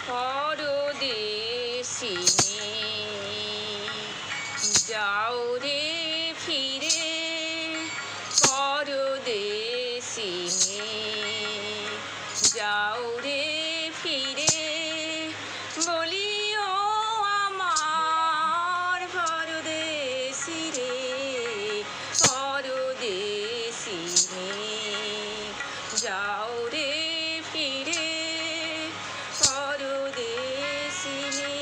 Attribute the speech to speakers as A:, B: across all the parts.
A: পরদেশিনী যাও রে ফিরে, পরদেশিনী যাও রে ফিরে, বলিও আমার পরদেশি রে, পরদেশিনী যাও রে ফিরে, পরদেশিনী।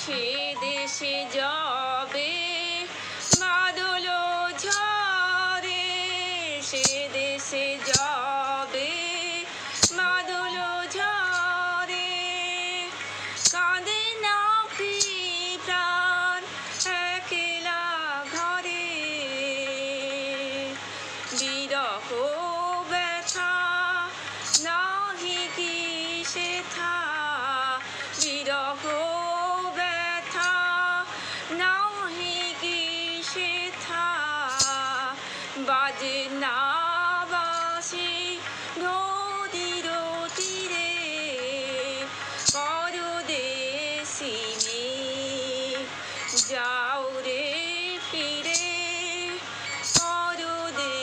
A: সে দেশে যাবে বাদল ঝরে, সে দেশে যাবে বাদল ঝরে, কাঁদে না প্রাণ একলা ঘরে, বিরহ ব্যথা নাহি কি সেথা, বিরহ ব্যথা নাহি কি সেথা, বাজে না বাঁশি নদীর তীরে, পরদেশিনী যাও রে ফিরে, পরদেশিনী।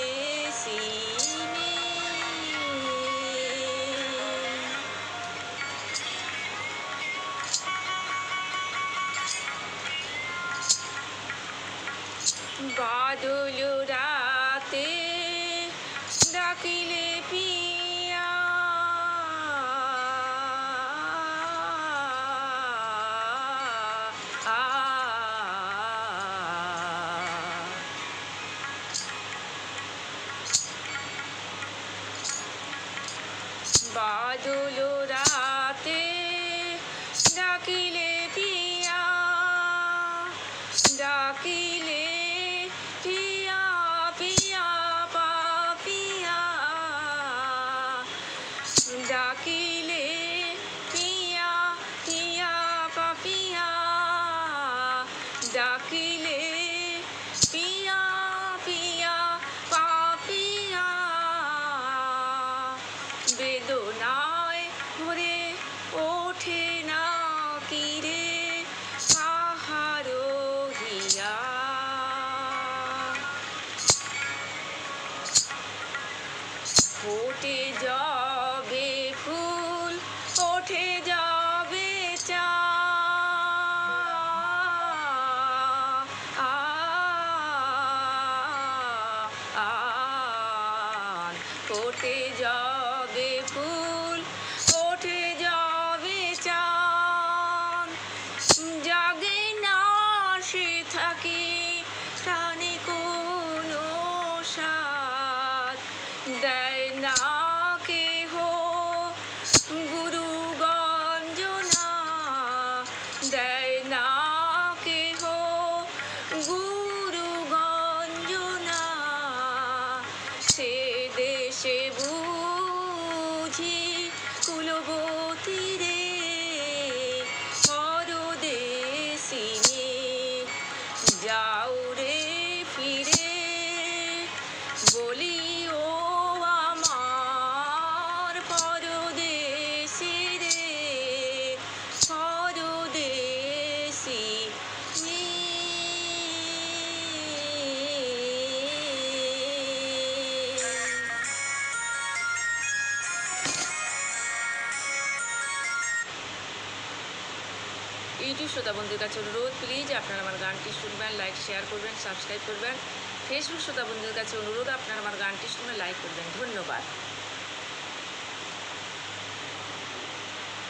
A: বাদল রাতে ডাকিলে পিয়া, বাদল রাতে ডাকিলে পিয়া, ডাকিলে পিয়া পিয়া পাপিয়া, ডাকিলে পিয়া পিয়া পাপিয়া, ডাকিলে পিয়া পিয়া পাপিয়া, বেদনায় ভরে ওঠে না কিরে কাহারো হিয়া, ফুটে যাবে ফুল ওঠে যাবে চান, ফুটে যাবে ফুল ওঠে যাবে চান, জাগে না সে থাকি প্রাণে কোনো সাথ, দেয় না কেহ গুরু গঞ্জনা, দেয় না কেহ গুরু গঞ্জনা, সে দেশে বুঝি কুলবতী রে, পরদেশিনী যাও রে ফিরে, বলিও আমার পরদেশি রে, পরদেশিনী। ইউটিউব শ্রোতা বন্ধুদের কাছে অনুরোধ, প্লিজ আপনারা আমার গানটি শুনবেন, লাইক শেয়ার করবেন, সাবস্ক্রাইব করবেন। ফেসবুক শ্রোতা বন্ধুদের কাছে অনুরোধ, আপনারা আমার গানটি শুনে লাইক করবেন। ধন্যবাদ।